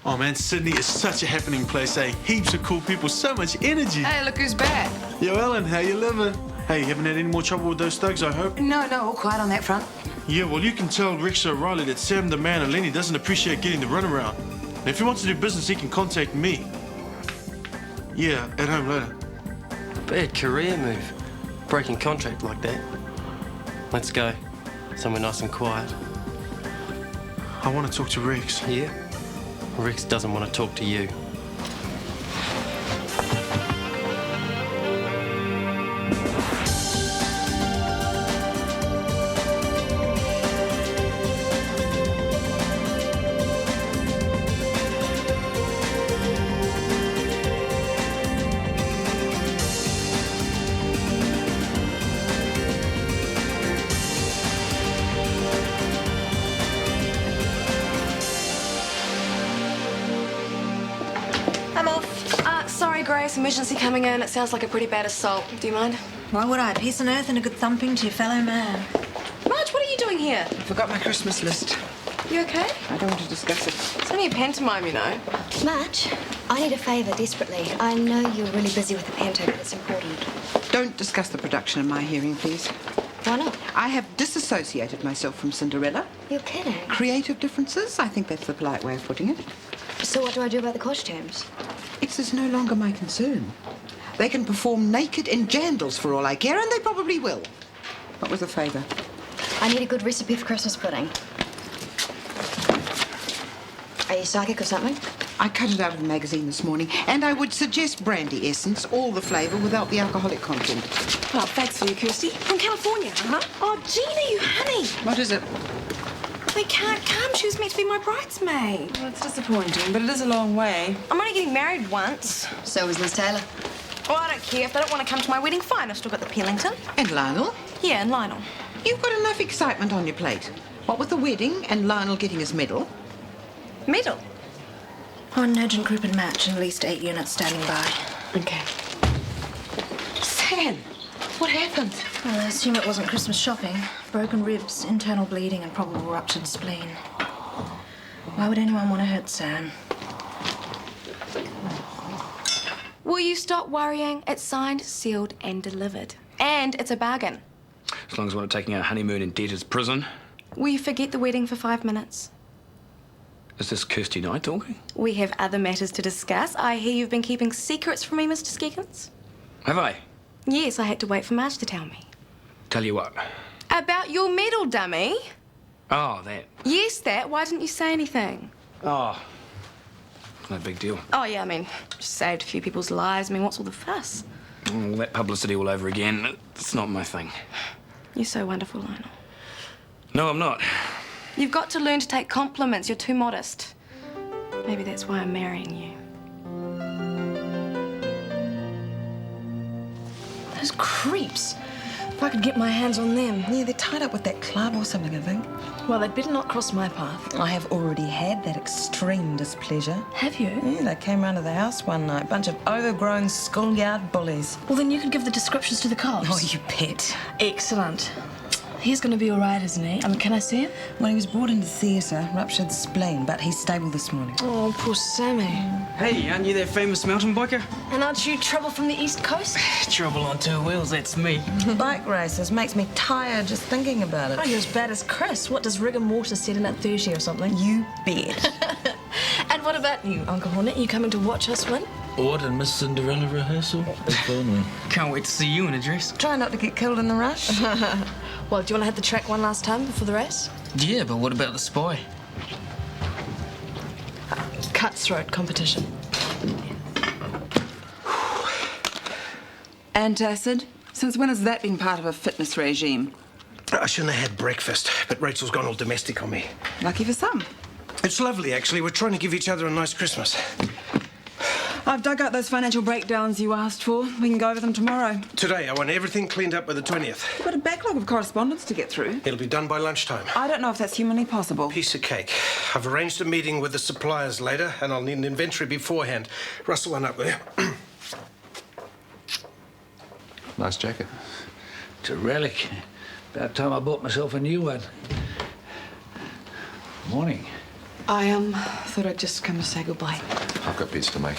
Oh man, Sydney is such a happening place, eh? Heaps of cool people, so much energy. Hey, look who's back. Yo, Ellen, how you living? Hey, you haven't had any more trouble with those thugs, I hope? No, all quiet on that front. Yeah, well, you can tell Rex O'Reilly that Sam the Man and Lenny doesn't appreciate getting the runaround. And if he wants to do business, he can contact me. Yeah, at home later. Bad career move. Breaking contract like that. Let's go. Somewhere nice and quiet. I want to talk to Rex. Yeah? Rex doesn't want to talk to you. I'm off. Sorry, Grace. Emergency coming in. It sounds like a pretty bad assault. Do you mind? Why would I? Peace on earth and a good thumping to your fellow man. Marge, what are you doing here? I forgot my Christmas list. You okay? I don't want to discuss it. It's only a pantomime, you know. Marge, I need a favour desperately. I know you're really busy with the panto, but it's important. Don't discuss the production in my hearing, please. Why not? I have disassociated myself from Cinderella. You're kidding. Creative differences, I think that's the polite way of putting it. So what do I do about the costumes? It's no longer my concern. They can perform naked in jandals for all I care, and they probably will. What was the favour? I need a good recipe for Christmas pudding. Are you psychic or something? I cut it out of a magazine this morning, and I would suggest brandy essence, all the flavour without the alcoholic content. Oh, thanks for you, Kirsty. From California, huh? Oh, Gina, you honey. What is it? They can't come. She was meant to be my bridesmaid. Well, it's disappointing, but it is a long way. I'm only getting married once. So was Liz Taylor. Oh, I don't care. If they don't want to come to my wedding, fine. I've still got the Peelington. And Lionel? Yeah, and Lionel. You've got enough excitement on your plate. What with the wedding and Lionel getting his medal? Medal? Oh, an urgent group and match and at least 8 units standing by. Okay. Sam, what happened? Well, I assume it wasn't Christmas shopping. Broken ribs, internal bleeding, and probable ruptured spleen. Why would anyone want to hurt Sam? Will you stop worrying? It's signed, sealed, and delivered. And it's a bargain. As long as we're not taking our honeymoon in debtor's prison. Will you forget the wedding for 5 minutes? Is this Kirsty and I talking? We have other matters to discuss. I hear you've been keeping secrets from me, Mr. Skeekins. Have I? Yes, I had to wait for Marge to tell me. Tell you what. About your medal, dummy. Oh, that. Yes, that. Why didn't you say anything? Oh. No big deal. Oh, yeah, I mean, just saved a few people's lives. I mean, what's all the fuss? All that publicity all over again. It's not my thing. You're so wonderful, Lionel. No, I'm not. You've got to learn to take compliments. You're too modest. Maybe that's why I'm marrying you. Those creeps. If I could get my hands on them. Yeah, they're tied up with that club or something, I think. Well, they'd better not cross my path. I have already had that extreme displeasure. Have you? Yeah, they came round to the house one night. Bunch of overgrown schoolyard bullies. Well, then you could give the descriptions to the cops. Oh, you bet. Excellent. He's going to be all right, isn't he? I mean, can I see him? Well, he was brought into theatre, ruptured spleen, but he's stable this morning. Oh, poor Sammy. Hey, aren't you that famous mountain biker? And aren't you trouble from the East Coast? Trouble on 2 wheels, that's me. Bike races makes me tired just thinking about it. Oh, you're as bad as Chris. What does rigor mortis set in at 30 or something? You bet. And what about you, Uncle Hornet? You coming to watch us win? What, and Miss Cinderella rehearsal? If only. Can't wait to see you in a dress. Try not to get killed in the rush. Well, do you want to hit the track one last time before the race? Yeah, but what about the spy? Cutthroat competition. Antacid? Since when has that been part of a fitness regime? I shouldn't have had breakfast, but Rachel's gone all domestic on me. Lucky for some. It's lovely, actually. We're trying to give each other a nice Christmas. I've dug out those financial breakdowns you asked for. We can go over them tomorrow. Today, I want everything cleaned up by the 20th. We've got a backlog of correspondence to get through. It'll be done by lunchtime. I don't know if that's humanly possible. Piece of cake. I've arranged a meeting with the suppliers later, and I'll need an inventory beforehand. Rustle one up, will you? Nice jacket. It's a relic. About time I bought myself a new one. Morning. I thought I'd just come to say goodbye. I've got bits to make.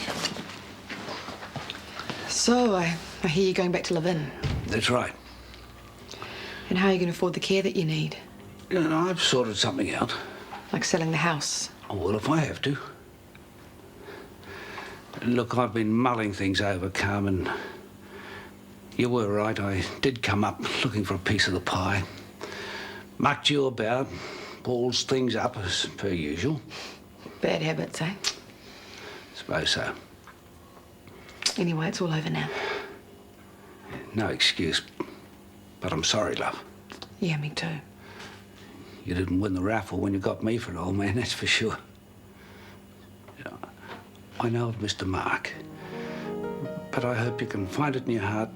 So, I hear you're going back to live in. That's right. And how are you going to afford the care that you need? You know, I've sorted something out. Like selling the house? Oh, well, if I have to. Look, I've been mulling things over, Carmen. You were right. I did come up looking for a piece of the pie. Mucked you about, balls things up as per usual. Bad habits, eh? Suppose so. Anyway, it's all over now. No excuse, but I'm sorry, love. Yeah, me too. You didn't win the raffle when you got me for an old man, that's for sure. You know, I know I've missed a mark, but I hope you can find it in your heart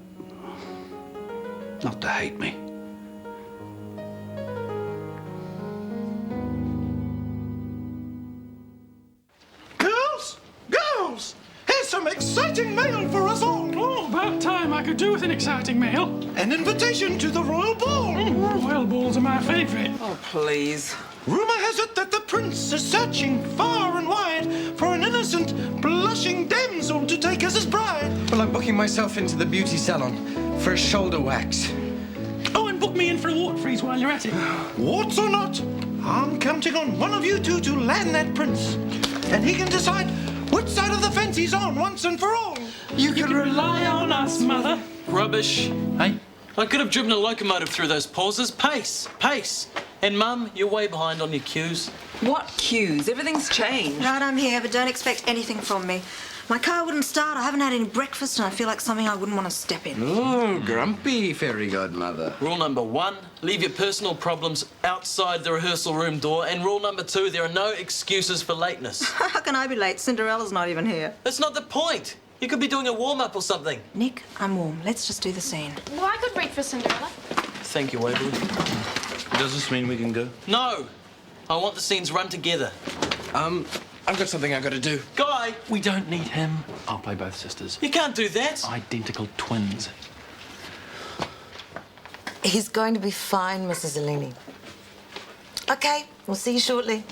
not to hate me. Girls! Here's some exciting mail for us all! Oh, about time I could do with an exciting mail. An invitation to the Royal Ball! Royal balls are my favourite. Oh, please. Rumour has it that the Prince is searching far and wide for an innocent, blushing damsel to take as his bride. Well, I'm booking myself into the beauty salon for a shoulder wax. Oh, and book me in for a water freeze while you're at it. Warts or not, I'm counting on one of you two to land that Prince. And he can decide which side of the fence he's on once and for all. You can rely on us, Mother. Rubbish. Hey? I could have driven a locomotive through those pauses. Pace, pace. And Mum, you're way behind on your cues. What cues? Everything's changed. Right, I'm here, but don't expect anything from me. My car wouldn't start, I haven't had any breakfast, and I feel like something I wouldn't want to step in. Oh, grumpy fairy godmother. Rule number 1, leave your personal problems outside the rehearsal room door. And rule number 2, there are no excuses for lateness. How can I be late? Cinderella's not even here. That's not the point. You could be doing a warm-up or something. Nick, I'm warm. Let's just do the scene. Well, I could read for Cinderella. Thank you, Waverley. Does this mean we can go? No! I want the scenes run together. I've got something I've got to do. Guy! We don't need him. I'll play both sisters. You can't do that. Identical twins. He's going to be fine, Mrs. Eleni. OK, we'll see you shortly.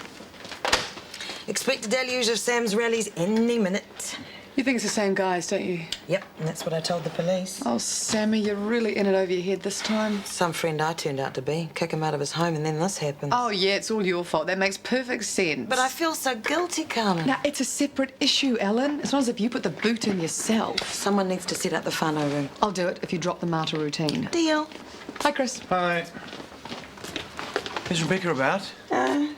Expect a deluge of Sam's rallies any minute. You think it's the same guys, don't you? Yep, and that's what I told the police. Oh, Sammy, you're really in it over your head this time. Some friend I turned out to be. Kick him out of his home and then this happens. Oh, yeah, it's all your fault. That makes perfect sense. But I feel so guilty, Carmen. Now, it's a separate issue, Ellen. It's not as if you put the boot in yourself. Someone needs to set up the whānau room. I'll do it if you drop the martyr routine. Deal. Hi, Chris. Hi. Is Rebecca about?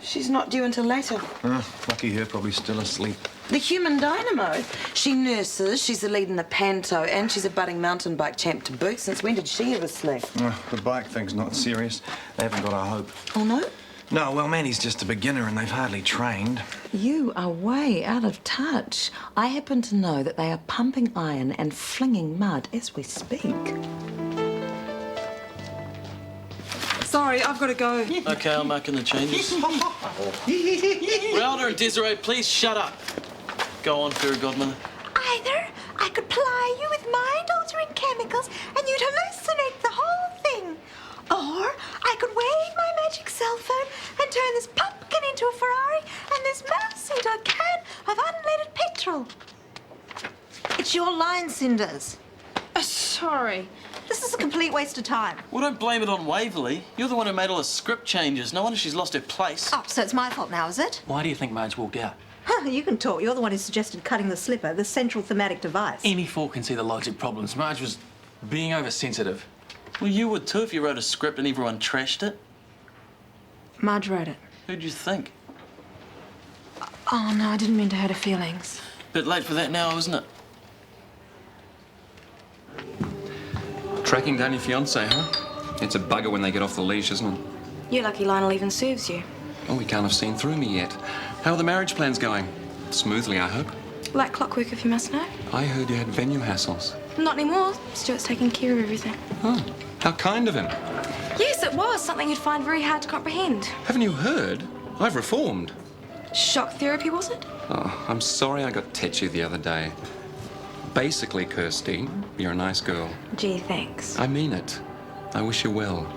She's not due until later. Lucky her, probably still asleep. The human dynamo. She nurses, she's the lead in the panto, and she's a budding mountain bike champ to boot. Since when did she ever sleep? The bike thing's not serious. They haven't got our hope. Oh, no? No, well, Manny's just a beginner and they've hardly trained. You are way out of touch. I happen to know that they are pumping iron and flinging mud as we speak. Sorry, I've got to go. OK, I'm making the changes. Rowder and Desiree, please shut up. Go on, fairy godmother. Either I could ply you with mind-altering chemicals and you'd hallucinate the whole thing. Or I could wave my magic cell phone and turn this pumpkin into a Ferrari and this mouse into a can of unleaded petrol. It's your line, Cinders. Sorry. This is a complete waste of time. Well, don't blame it on Waverley. You're the one who made all the script changes. No wonder she's lost her place. Oh, so it's my fault now, is it? Why do you think Marge walked out? Huh, you can talk. You're the one who suggested cutting the slipper, the central thematic device. Any fool can see the logic problems. Marge was being oversensitive. Well, you would too if you wrote a script and everyone trashed it. Marge wrote it. Who'd you think? Oh, no, I didn't mean to hurt her feelings. Bit late for that now, isn't it? Tracking down your fiancé, huh? It's a bugger when they get off the leash, isn't it? You're lucky Lionel even serves you. Oh, he can't have seen through me yet. How are the marriage plans going? Smoothly, I hope. Like clockwork, if you must know. I heard you had venue hassles. Not anymore. Stuart's taking care of everything. Oh, how kind of him. Yes, it was something you'd find very hard to comprehend. Haven't you heard? I've reformed. Shock therapy, was it? Oh, I'm sorry I got tetchy the other day. Basically, Kirsty, you're a nice girl. Gee, thanks. I mean it. I wish you well.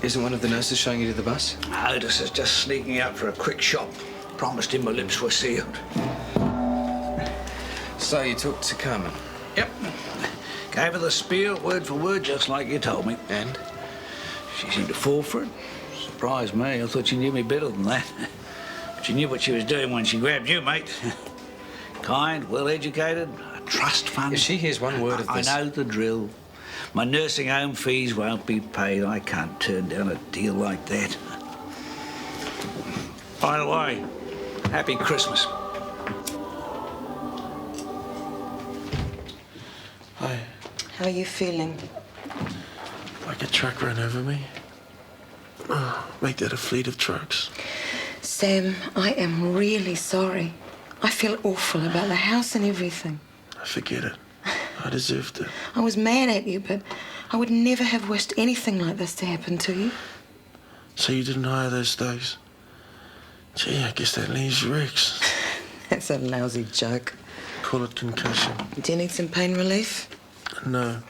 Isn't one of the nurses showing you to the bus? Otis is just sneaking out for a quick shop. Promised him my lips were sealed. So you talked to Carmen? Yep. Gave her the spiel, word for word, just like you told me. And? She seemed to fall for it. Surprised me. I thought she knew me better than that. But she knew what she was doing when she grabbed you, mate. Kind, well-educated, a trust fund. If she hears one word of this... I know the drill. My nursing home fees won't be paid. I can't turn down a deal like that. By the way, Happy Christmas. Hi. How are you feeling? Like a truck ran over me. Oh, make that a fleet of trucks. Sam, I am really sorry. I feel awful about the house and everything. Forget it. I deserved it. I was mad at you, but I would never have wished anything like this to happen to you. So you didn't hire those days? Gee, I guess that leaves Rex. That's a lousy joke. Call it concussion. Do you need some pain relief? No.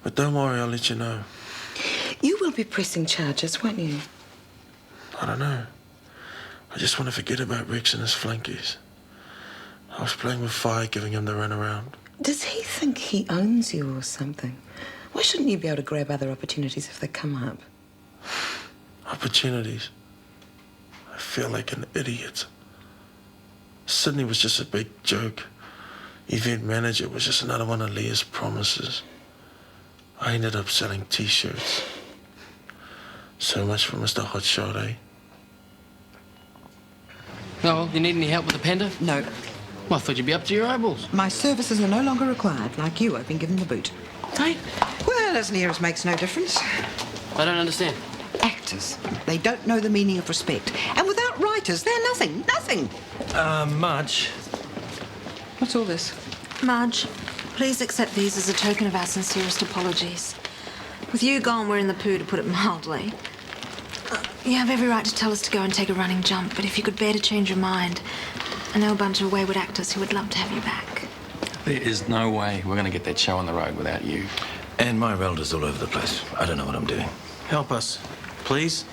But don't worry, I'll let you know. You will be pressing charges, won't you? I don't know. I just want to forget about Rex and his flunkies. I was playing with fire, giving him the runaround. Does he think he owns you or something? Why shouldn't you be able to grab other opportunities if they come up? Opportunities? I feel like an idiot. Sydney was just a big joke. Event manager was just another one of Leah's promises. I ended up selling T-shirts. So much for Mr. Hotshot, eh? Oh, you need any help with the panda? No. Well, I thought you'd be up to your eyeballs. My services are no longer required. Like you, I've been given the boot. Hey? Well, as near as makes no difference. I don't understand. Actors. They don't know the meaning of respect. And without writers, they're nothing. Nothing. Marge. What's all this? Marge, please accept these as a token of our sincerest apologies. With you gone, we're in the poo, to put it mildly. You have every right to tell us to go and take a running jump, but if you could bear to change your mind, I know a bunch of wayward actors who would love to have you back. There is no way we're going to get that show on the road without you. And my relatives all over the place. I don't know what I'm doing. Help us, please.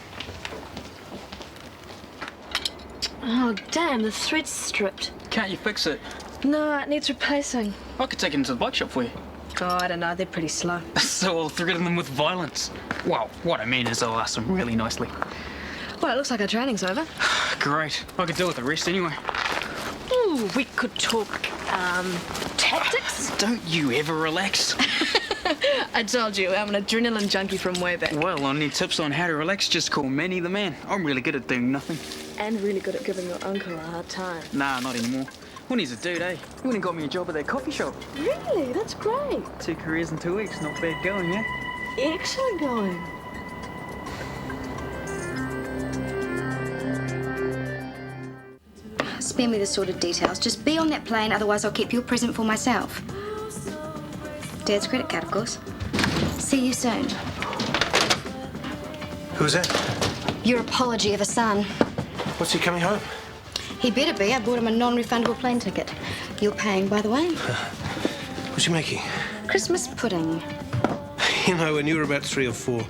Oh, damn, the thread's stripped. Can't you fix it? No, it needs replacing. I could take it into the bike shop for you. Oh, I don't know, they're pretty slow. So I'll thread them with violence. Well, what I mean is I'll ask them really nicely. Well, it looks like our training's over. Great. I could deal with the rest anyway. Ooh, we could talk, tactics? Don't you ever relax. I told you, I'm an adrenaline junkie from way back. Well, I need tips on how to relax. Just call Manny the man. I'm really good at doing nothing. And really good at giving your uncle a hard time. Nah, not anymore. When he's a dude, eh? When he got me a job at that coffee shop. Really? That's great. 2 careers in 2 weeks. Not bad going, eh? Excellent going. Spare me the sordid details. Just be on that plane, otherwise I'll keep your present for myself. Dad's credit card, of course. See you soon. Who's that? Your apology of a son. What's he coming home? He better be. I bought him a non-refundable plane ticket. You're paying, by the way. What's he making? Christmas pudding. You know, when you were about 3 or 4,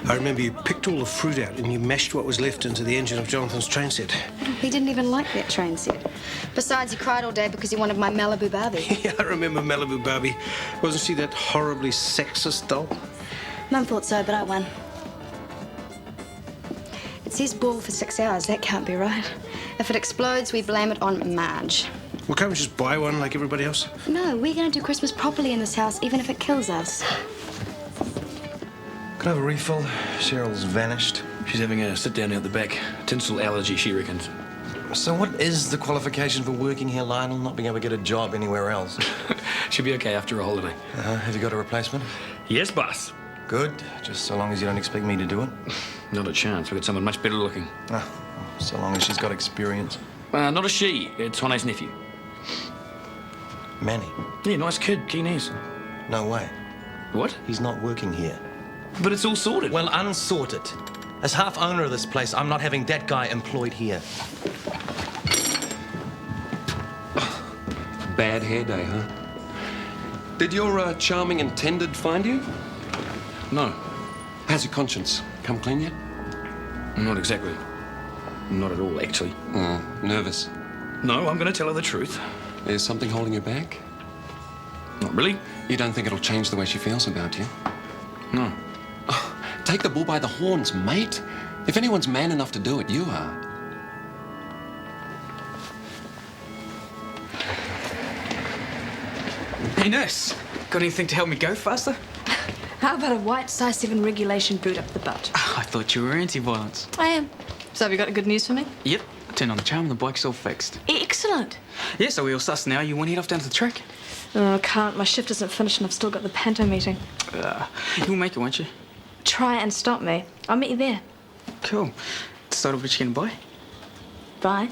I remember you picked all the fruit out and you mashed what was left into the engine of Jonathan's train set. He didn't even like that train set. Besides, he cried all day because he wanted my Malibu Barbie. Yeah, I remember Malibu Barbie. Wasn't she that horribly sexist doll? Mum thought so, but I won. It says ball for 6 hours. That can't be right. If it explodes, we blame it on Marge. Well, can't we just buy one like everybody else? No, we're going to do Christmas properly in this house, even if it kills us. Can I have a refill? Cheryl's vanished. She's having a sit-down out the back. Tinsel allergy, she reckons. So what is the qualification for working here, Lionel, not being able to get a job anywhere else? She'll be okay after a holiday. Have you got a replacement? Yes, boss. Good. Just so long as you don't expect me to do it. Not a chance. We've got someone much better looking. Ah, so long as she's got experience. Not a she. It's Juane's nephew. Manny? Yeah, nice kid. Keen ears. No way. What? He's not working here. But it's all sorted. Well, unsorted. As half owner of this place, I'm not having that guy employed here. Bad hair day, huh? Did your charming intended find you? No. How's your conscience? Come clean yet? Not exactly. Not at all, actually. Nervous? No, I'm going to tell her the truth. There's something holding you back? Not really. You don't think it'll change the way she feels about you? No. Oh, take the bull by the horns, mate. If anyone's man enough to do it, you are. Hey, nurse. Got anything to help me go faster? How about a white size 7 regulation boot up the butt? I thought you were anti-violence. I am. So have you got good news for me? Yep. Turn on the charm and the bike's all fixed. Excellent. Yeah, so we all sus now. You want to head off down to the track? Oh, I can't. My shift isn't finished and I've still got the panto meeting. You'll make it, won't you? Try and stop me. I'll meet you there. Cool. Decided what you're going to buy? Bye.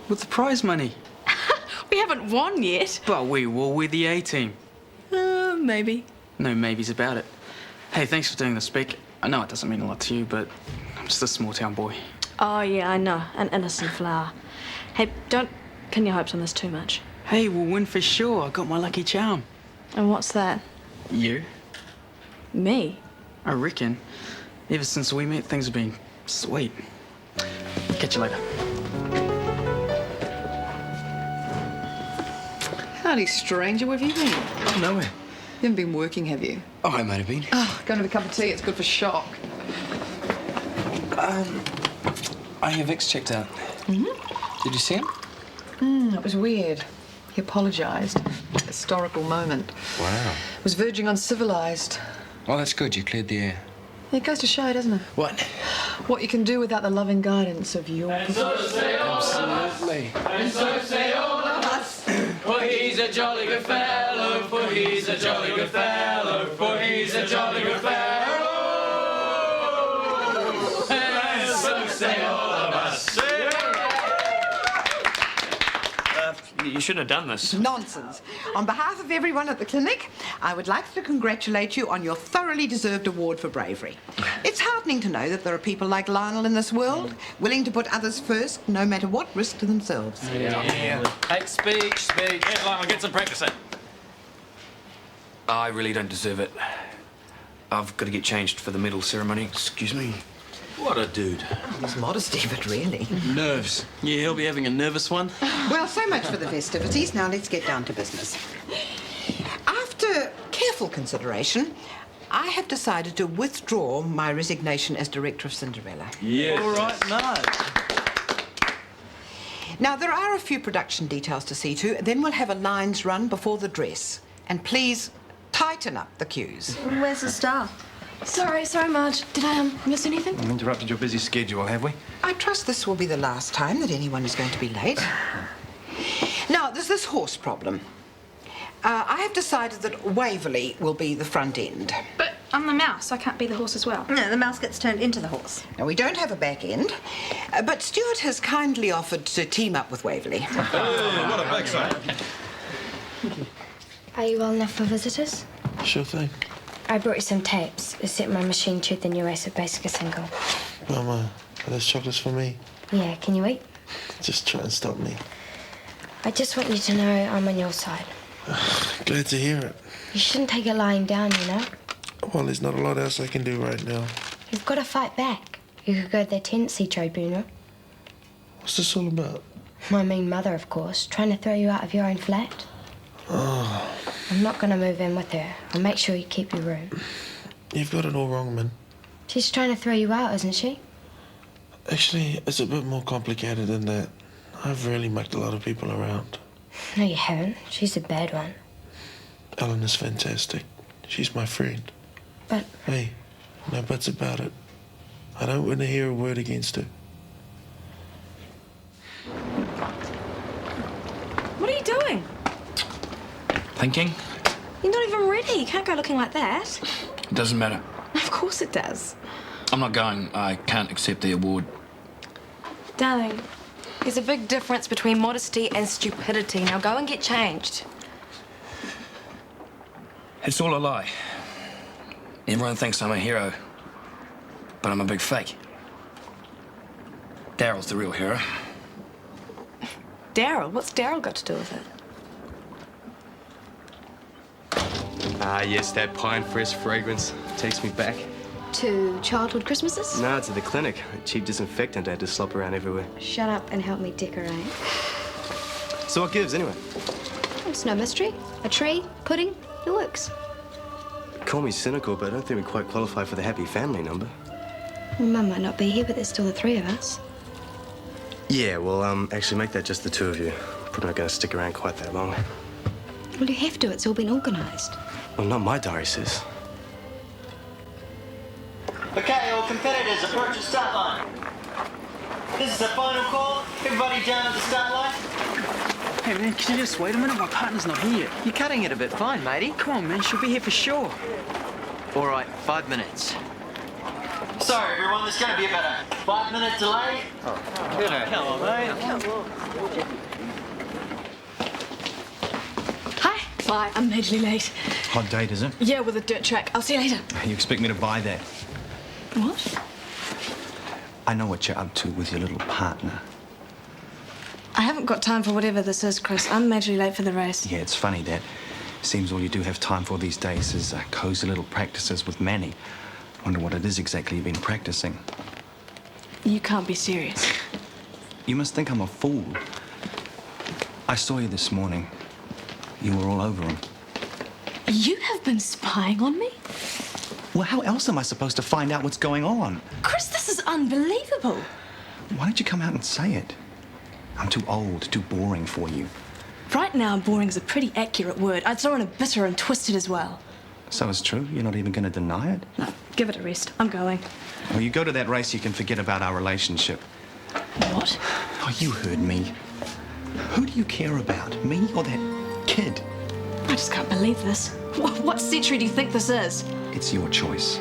With the prize money. We haven't won yet. But we will with the A-team. Maybe. No maybes about it. Hey, thanks for doing the spec. I know it doesn't mean a lot to you, but I'm just a small town boy. Oh, yeah, I know. An innocent flower. Hey, don't pin your hopes on this too much. Hey, we'll win for sure. I got my lucky charm. And what's that? You? Me? I reckon. Ever since we met, things have been sweet. Catch you later. Howdy, stranger. Where have you been? Oh, nowhere. You haven't been working, have you? Oh, I might have been. Oh, go and have a cup of tea. It's good for shock. Vic's checked out. Did you see him? It was weird. He apologised. Historical moment. Wow. Was verging on civilised. Well, that's good. You cleared the air. It goes to show, doesn't it? What? What you can do without the loving guidance of your... Absolutely. And so say all of us, for he's a jolly good fellow, for he's a jolly good fellow, for he's a jolly good fellow. And so say all of us. You shouldn't have done this. Nonsense. On behalf of everyone at the clinic, I would like to congratulate you on your thoroughly deserved award for bravery. It's heartening to know that there are people like Lionel in this world, willing to put others first, no matter what risk to themselves. Yeah. Hey, speech. Yeah, Lionel, get some practice in. I really don't deserve it. I've got to get changed for the medal ceremony. Excuse me. What a dude. His modesty, but really. Nerves. Yeah, he'll be having a nervous one. Well, so much for the festivities. Now let's get down to business. After careful consideration, I have decided to withdraw my resignation as director of Cinderella. Yes. All right, no. Now, there are a few production details to see to, then we'll have a lines run before the dress. And please, tighten up the cues. Where's the star? Sorry, Marge. Did I miss anything? We interrupted your busy schedule, have we? I trust this will be the last time that anyone is going to be late. Now, there's this horse problem. I have decided that Waverley will be the front end. But I'm the mouse, so I can't be the horse as well. No, the mouse gets turned into the horse. Now, we don't have a back end, but Stuart has kindly offered to team up with Waverley. What a backside. Are you well enough for visitors? Sure thing. I brought you some tapes. Except my machine chewed the new Ace of Basic a single. Mama, are those chocolates for me? Yeah, can you eat? Just try and stop me. I just want you to know I'm on your side. Glad to hear it. You shouldn't take it lying down, you know? Well, there's not a lot else I can do right now. You've got to fight back. You could go to the tenancy tribunal. What's this all about? My mean mother, of course, trying to throw you out of your own flat. Oh, I'm not going to move in with her. I'll make sure you keep your room. you've got it all wrong, man. She's trying to throw you out, isn't she? Actually, it's a bit more complicated than that. I've really mucked a lot of people around. No, you haven't. She's a bad one. Ellen is fantastic. She's my friend. But... Hey, no buts about it. I don't want to hear a word against her. What are you doing? Thinking? You're not even ready. You can't go looking like that. It doesn't matter. Of course it does. I'm not going. I can't accept the award. Darling, there's a big difference between modesty and stupidity. Now go and get changed. It's all a lie. Everyone thinks I'm a hero, but I'm a big fake. Daryl's the real hero. Daryl? What's Daryl got to do with it? Ah, yes, that pine fresh fragrance takes me back. To childhood Christmases? No, to the clinic. A cheap disinfectant I had to slop around everywhere. Shut up and help me decorate. So what gives, anyway? It's no mystery. A tree, pudding, it works. Call me cynical, but I don't think we quite qualify for the happy family number. Mum might not be here, but there's still the three of us. Yeah, well, actually make that just the two of you. Probably not going to stick around quite that long. Well, you have to. It's all been organised. Well, not my diary, sis. Okay, all competitors, approach the start line. This is the final call. Everybody down at the start line. Hey, man, can you just wait a minute? My partner's not here yet. You're cutting it a bit fine, matey. Come on, man. She'll be here for sure. All right, 5 minutes. Sorry, everyone. There's going to be about a 5-minute delay. Come on, mate. Hi. Bye. I'm majorly late. Hot date, is it? Yeah, with a dirt track. I'll see you later. You expect me to buy that? What? I know what you're up to with your little partner. I haven't got time for whatever this is, Chris. I'm majorly late for the race. Yeah, it's funny that. Seems all you do have time for these days is cozy little practices with Manny. Wonder what it is exactly you've been practicing. You can't be serious. You must think I'm a fool. I saw you this morning. You were all over him. You have been spying on me? Well, how else am I supposed to find out what's going on? Chris, this is unbelievable. Why don't you come out and say it? I'm too old, too boring for you. Right now, boring is a pretty accurate word. I'd throw in a bitter and twisted as well. So it's true? You're not even going to deny it? No, give it a rest. I'm going. Well, you go to that race, you can forget about our relationship. What? Oh, you heard me. Who do you care about, me or that kid? I just can't believe this. What century do you think this is? It's your choice.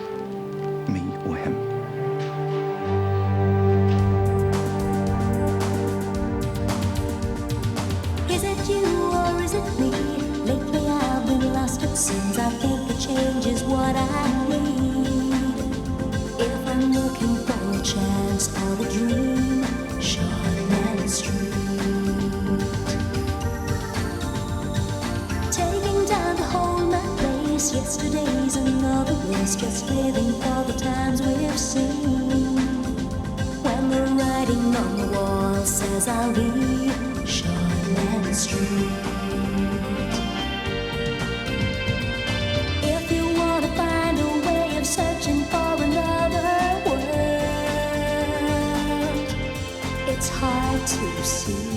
Me or him. Is it you or is it me? Lately I've been lost, it seems. I think the change is what I need. If I'm looking for a chance or a dream, Shortland Street. Taking time to hold my place. Yesterday's another race, just living for the times we've seen. When the writing on the wall says I'll be Shortland Street. If you want to find a way of searching for another world, it's hard to see.